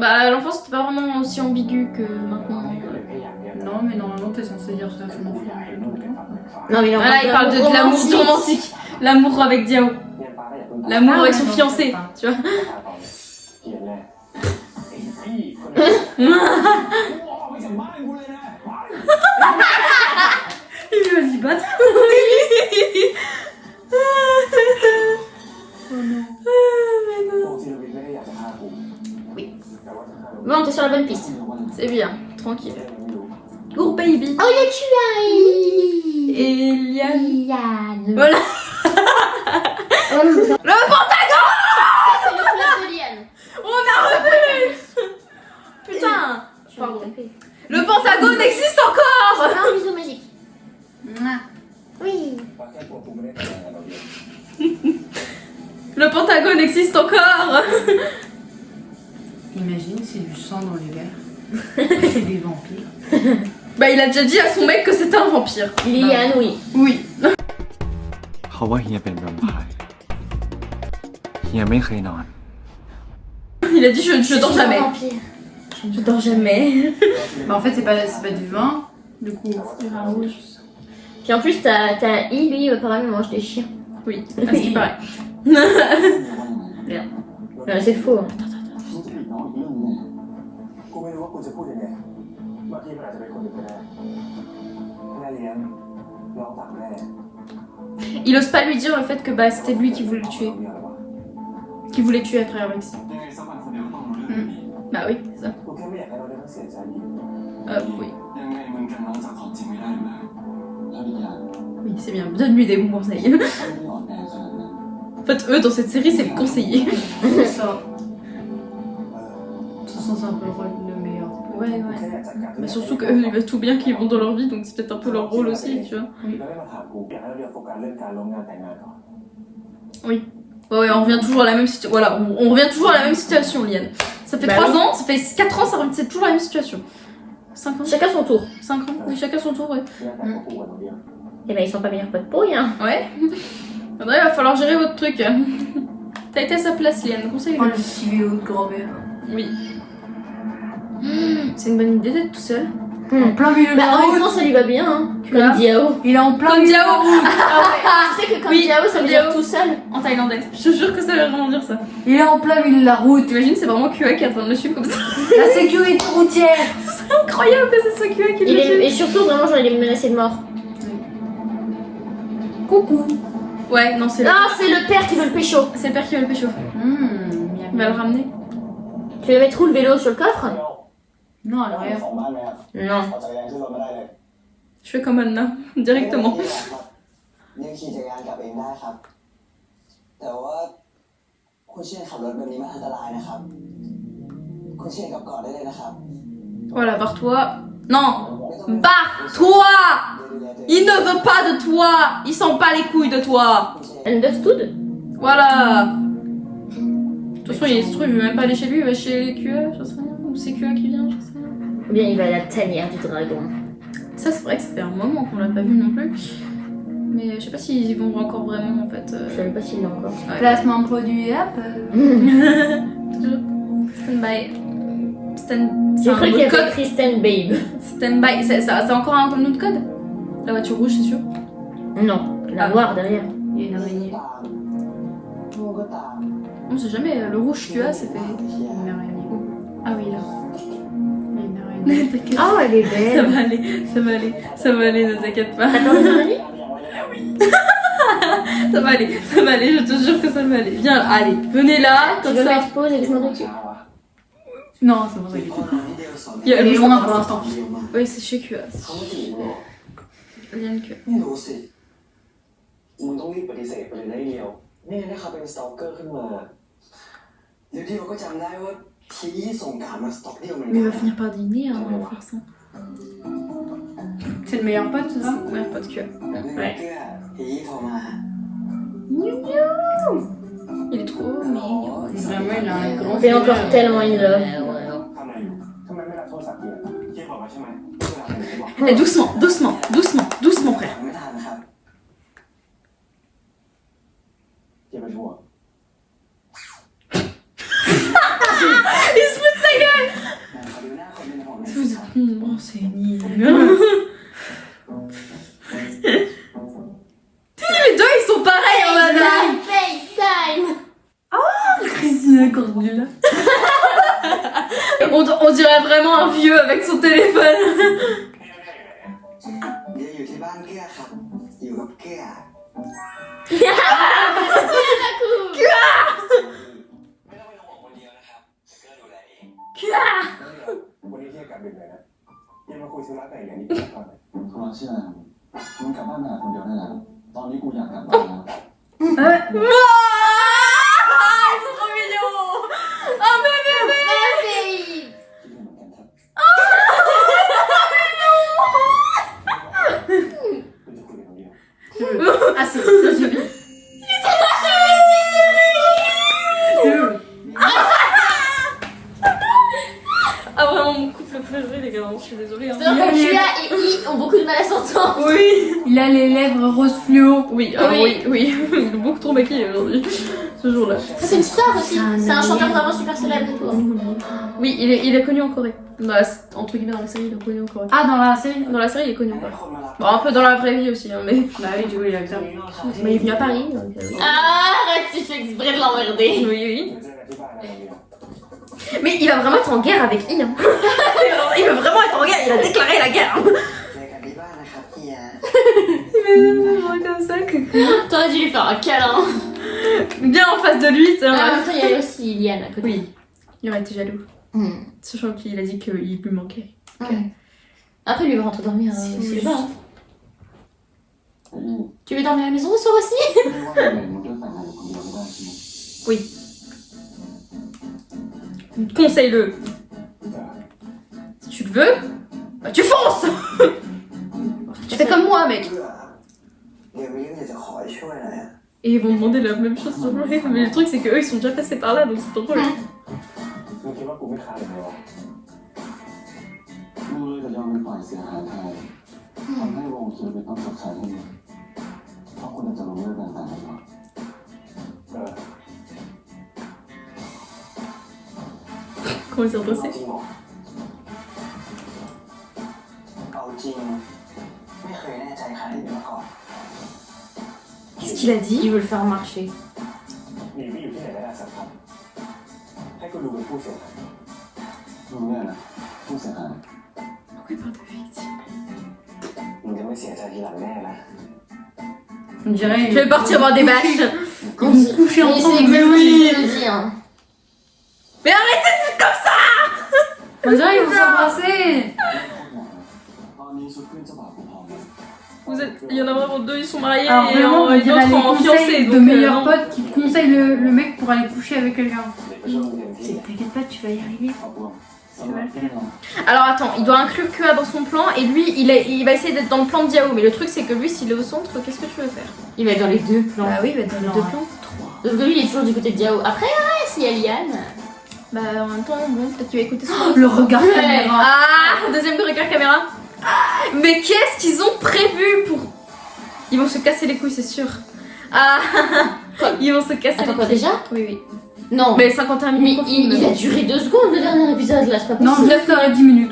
Bah, à l'enfance, c'était pas vraiment aussi ambigu que maintenant. ก็เลยแค่อย่างเดียว Non, mais normalement, t'es censé dire ça à ton กูอยาก enfant. ให้นุ่นเป็นฝั่งเป็นฝา Non, mais il en Voilà, il parle de l'amour romantique. L'amour avec Diao. เรียนป้าก็อย่าเพิ่งตัด L'amour Ah, avec ouais, son non, fiancé, c'est pas. tu vois. เกลียดแน่ไอ้พี่คนนี้กูออกไปจากบ้านกูเลยนะ Il lui a dit battre. Oh non. โอ้จิรวิทย์ไม่ได้อยากจะฆ่ากู Oui. แต่ว่าจะฆ่ากู Bon, t'es sur la bonne piste. C'est bien, tranquille. ไม่รู้ Gour baby. Oh, il y a Tuai. Eliane. Yann. Voilà. Le Pentagon. C'est le fleuve de Liane. On a revu. Putain. Pardon. Le Pentagone existe encore. Un bisou magique. Mouah. Oui. ป้าแค่กลัวกูไม่ได้ทำงานเราเดียว Le Pentagone existe encore. Imagine, c'est du sang dans les verres. C'est des vampires. Bah, il a déjà dit à son mec que c'était un vampire. Liane, oui. Oui. เขาว่าเฮียเป็นแวมไพร์เฮียไม่เคยนอน Il a dit je dors jamais. Vampire. Je dors jamais. Bah, en fait, c'est pas du vin, du coup. Du vin rouge. Puis en plus, t'as I, lui, apparemment, il mange des chiens. Oui, à ce qui paraît. C'est faux. Hein. รู้สึกผิดน้องอีกเรื่องนึงกูไม่รู้ว่ากูจะพูดยังไงบางทีมันอาจจะเป็นคนอื่นก็ได้แม่เลี้ยงน้องตักแม่ Il ose pas lui dire le fait que bah, c'était lui qui voulait le tuer. เมียหรอวะ Qui voulait tuer à travers Max. ยังไงสักวันคนเดียวก็ต้องรู้เรื่องนี้ Bah oui, c'est ça. กูแค่ไม่อยากให้เราได้ต้องเสียใจอีก Oui. ยังไงมึงจะน้องจากของจริงไม่ได้อยู่แล้วแล้วอีกอย่าง Oui, c'est bien. Donne-lui des bons conseils. ไม่ได้อ่อนแอขนาดนั้น En fait, eux, dans cette série, c'est le conseiller. C'est ça. เออ De toute façon, c'est un peu le rôle le meilleur. Ouais, กู ouais. แค่อยากจัดการ Mais surtout qu'eux, il va tout bien qu'ils vont dans leur vie, donc c'est peut-être un peu leur rôle aussi, tu vois. แล้วไม่มาถามกูอยากให้เราเรียนโฟกัสเรื่องการลงงานแต่งงานก่อน Ouais, on revient toujours à la même situation. Voilà, on revient toujours à la même situation, Liane. Ça fait Bah 3 oui. ans, ça fait 4 ans, c'est toujours la même situation. 5 ans Chacun son tour. 5 ans Oui, chacun son tour, ouais. เรื่องแต่งกับกูกันคนเดียว Eh ben, ils sont pas meilleurs potes pour rien. Ouais. Faudrait, il va falloir gérer votre truc. T'as été à sa place, Liane, Oh, conseille-lui. le petit vélo de grand-mère. Oui. C'est une bonne idée d'être tout seul. En plein milieu de Bah, la en même route. temps, ça lui va bien, hein. Tu Comme vois Diao. Il est en plein Comme milieu de la Diao. route. Tu sais que comme Oui, Diao, ça veut dire Diao. tout seul. En thaïlandais. Je te jure que ça veut vraiment dire ça. Il est en plein milieu de la route. T'imagines, c'est vraiment QA qui est en train de le suivre comme ça. La sécurité routière. C'est incroyable que ce soit QA qui le Il suive. est... Et surtout, vraiment, genre, il est menacé de mort. Coucou. Ouais, non, c'est Ah, c'est le père qui veut le pécho. c'est le père qui va le pécho. Miam. Il va le ramener. Tu veux mettre où le vélo sur le coffre? Non, à แล้ว l'arrière. สองบ้านไหมครับ Non. เอาจักรยานขึ้นรถไม่ได้เลย Je fais comme Anna, directement. ยังขี่จักรยานกลับเองได้ครับ แต่ว่าคุณเชียนขับรถแบบนี้มันอันตรายนะครับ คุณเชียนกลับก่อนได้เลยนะครับ Voilà, barre-toi. Non, barre-toi. Il ne veut pas de toi. Il sent pas les couilles de toi. Elle doit tout. Voilà. De toute façon, il se trouve, il veut même pas aller chez lui, il va chez QA, j'en sais rien. Ou c'est QA qui vient, j'en sais rien. Ou bien il va à la tanière du dragon. Ça, c'est vrai que ça fait un moment qu'on l'a pas vu non plus. Mais je sais pas s'ils y vont encore vraiment en fait. Je sais même pas s'il l'a encore. Ouais. Placement de produit, hop. Toujours. Stand-by. C'est J'ai un cru qu'il y autre avait code. Kristen Babe. Stand-by. C'est encore un autre code. La voiture rouge, c'est sûr. Non, la Ah. noire derrière. Il y a une araignée. ลูกก็ตาม On sait jamais, le rouge QA, c'est fait. Une araignée. Ah oui, là. Il y a une araignée. T'inquiète. Oh, elle est Ça belle. va aller, ça va aller, ça va aller, ne t'inquiète pas. T'as peur des araignées? Ça va aller, je te jure que ça va aller. Viens, allez, venez là, Tu comme veux ça. mettre pause et que je m'en occupe? Non, c'est bon, ça y est. ตอนที่เดลสอน Il y a Elle est le loin pour l'instant. Oui, c'est chez QA. เขาไม่ถึงเลย Liane que. ไม่รู้สิมึงต้องรีบปฏิเสธไปเลยนะไอ้เดียวนี่ถ้าเขาเป็นสตอกเกอร์ขึ้นมาเดี๋ยวเดียวก็จำได้ว่าทีส่งการมาสต็อกเดียวเหมือน Mais กั il va finir par deviner hein, en forçant. C'est le meilleur pote, c'est ça? Ouais, pas de queue. แบบนี้เกื้อทีโทรมา Il est trop mignon. Vraiment, il a un grand. T'es encore tellement in love. ทำอะไรอยู่ทำไมไม่รับโทรศัพท์เกียร์เกียร์บอกมาใช่ไหมเวลาไหนที่บอก Eh, doucement, doucement, doucement, doucement, frère. ไม่ทันนะครับ เกียร์ไปชั่ว Il se fout de sa gueule. ขอดูหน้าคนเป็นห่วงหน่อย Vous êtes bon, c'est nul. Les deux, ils sont pareils en mode. FaceTime. Christine Cordula. On dirait vraiment un vieux avec son téléphone. เดี๋ยวอยู่ที่บ้านเกื้อครับ อยู่กับเกื้อ ไม่ต้องเป็นห่วงคนเดียวนะครับเกื้อดูแลเอง วันนี้เที่ยงกลับดึกเลยนะเกียร์มาคุยธุระกับอย่างนี้ก่อนเลย ธุระชื่ออะไรมึงกลับบ้านมาหาคนเดียวได้แล้วตอนนี้กูอยากกลับบ้านแล้ว Ah, ils sont trop mignons. Oh bébé. คิดถึงเหมือนกันครับ คุณจะคุยกันคนเดียว Ah, c'est ça suffit. Ah vraiment mon couple préféré les gars, je suis désolée. Hein. C'est-à-dire que Julia et I ont beaucoup de mal à s'entendre. Oui. Il a les lèvres rose fluo. Oui, Oui. oui. Il est beaucoup trop maquillé aujourd'hui, ce jour-là. Ça, c'est une star aussi. C'est un chanteur vraiment super célèbre et tout. Oui, il est connu en Corée. Bah, entre guillemets dans la série, il est connu en Corée. Ah, dans la série? Dans la série, il est connu en ให้ Corée. คนมารับ Bon, un peu dans la vraie vie aussi, hein, mais... Bah oui, du coup, il est acteur. Mais il est venu à Paris, donc oui. Arrête, tu fais exprès de l'emmerder. Oui, oui. เจอกันที่บ้านอะไรอย่างเงี้ย Mais il va vraiment être en guerre avec I. Hein. Il va vraiment être en guerre, il a déclaré la guerre. Hein. เจอกันที่บ้านนะครับเฮีย Il est comme ça, coucou. T'aurais dû lui faire un câlin. Bien en face de lui, tu sais. En même temps, il y avait aussi Iliane à côté. Oui, il aurait été jaloux. Sachant qu'il a dit qu'il lui manquait. Après, lui va rentrer dormir. C'est pas. Hein. ไอ้นี่ Tu veux dormir à la maison ce soir aussi? ไม่ว่ายังไงมึงก็แต่งงานกับคนเดียวไม่ได้ใช่ไหม Oui. Conseille-le. Si tu le veux, bah tu fonces. Tu fais comme moi, mec. เกื้อเดี๋ยวมีเรื่องอยากจะขอให้ช่วยหน่อยอะ Et ils vont demander la même chose sur moi. Mais le truc, c'est qu'eux, ils sont déjà passés par là, donc c'est drôle. มึงคิดว่ากูไม่คาเลยไหมวะ มึงเลยจะยอมเป็นฝ่ายเสียหายแทนทำให้วงศิลปินต้องชดใช้ให้มึงเพราะคุณอาจจะลงเลิกแต่งงานกัน เออ Comment ils sont เอา dressés. จริงเหรอเอาจริง ไม่เคยแน่ใจใครที่มาก่อน Qu'est-ce qu'il a dit? Il veut le faire marcher. หนีไปอยู่ที่ไหนได้ล่ะสักพักให้กูดูเป็นผู้เสียหาย มึงเนี่ยนะผู้เสียหาย Pourquoi il parle de victime? มึงจะไม่เสียใจทีหลังแน่นะ On dirait. Je vais partir voir des bâches. On Ils vont coucher Mais c'est ensemble. exactement ce que je me dis. Hein. Mais arrêtez de faire comme ça! On dirait qu'ils vont s'embrasser. ตอนนี้ชุดเพื่อนเจ้าบ่าวกูพร้อมแล้ว Vous êtes... Il y en a vraiment deux, ils sont mariés Alors et, vraiment, on et dirait l'autre les en fiancé. conseils de Donc, meilleurs non. potes qui conseillent le mec pour aller coucher avec quelqu'un. เด็กก็ช่วยมึงเต็มที่ T'inquiète pas, tu vas y arriver. ขอบคุณสำหรับพี่น้อง Alors attends, il doit inclure Kua dans son plan et lui, il va essayer d'être dans le plan de Diao. Mais le truc, c'est que lui, s'il est au centre, qu'est-ce que tu veux faire? Il va être dans les deux plans. Bah oui, il va être dans les deux plans. Parce que lui, il est toujours du côté de Diao. Après, ouais, s'il y a Liane. Bah en même temps, bon, peut-être qu'il va écouter son... Le regard Ouais. caméra. Ah, deuxième regard caméra. Mais qu'est-ce qu'ils ont prévu pour... Ils vont se casser les couilles, c'est sûr. Ah, Quoi? ils vont se casser Attends, les quoi, couilles. déjà? Oui, oui. Non. Mais 51 Mais minutes. il a duré 2 secondes le dernier épisode là, c'est pas Non, possible. 9h10 minutes.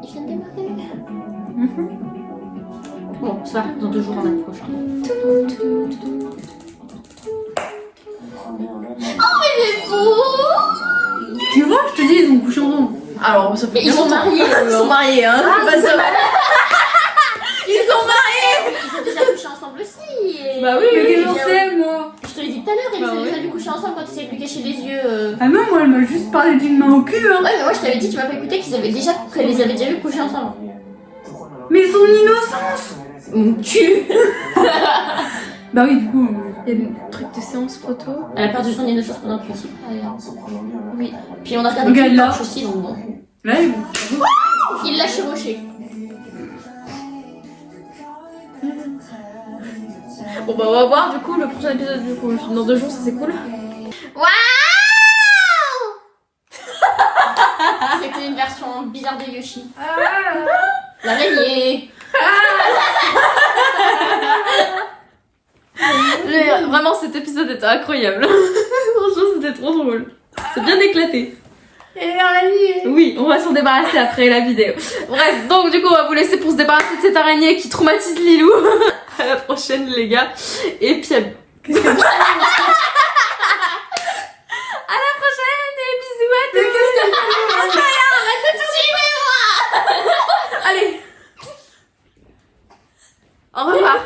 Il vient de démarrer. Bon, ça va, dans 2 jours on a le prochain. คนเดียวได้ไหม Il est beau. Tu vois, je te dis, ils ont couché ensemble. Alors, ça fait Mais ils sont longtemps. mariés. Ils sont mariés, hein. Ah, Pas ils ça. sont mariés. Ils sont mariés. Ils ont déjà couché ensemble aussi. Et... Bah oui, Mais oui, qu'est-ce oui. que c'est, moi? Je te l'ai dit tout à l'heure, ils Bah ont oui. déjà vu coucher ensemble quand ils s'est lui cacher les yeux. Ah non, moi, elle m'a juste parlé d'une main au cul, hein. Ouais, mais moi je t'avais dit, tu m'as pas écouté, qu'elles les avaient déjà vu coucher ensemble. ทุกคนมา Mais son innocence. Mon cul. Bah oui, du coup. Il y a des trucs de séance photo. Elle a perdu son innocence pendant tout aussi. Oui. Puis on a regardé Regarde King là. Torch aussi, donc bon. Là, Il l'a chevauché. Bon bah on va voir du coup le prochain épisode du coup le film dans 2 jours, ça c'est cool. Waouh. C'était une version bizarre de Yoshi. L'araignée. Mais vraiment cet épisode était incroyable. Franchement c'était trop drôle. C'est bien éclaté. Et l'araignée. Oui, on va s'en débarrasser après la vidéo. Bref, donc du coup on va vous laisser pour se débarrasser de cette araignée qui traumatise Lilou. À la prochaine les gars. Et puis à la prochaine et bisous à tous. Suivez-moi. Allez. Au revoir.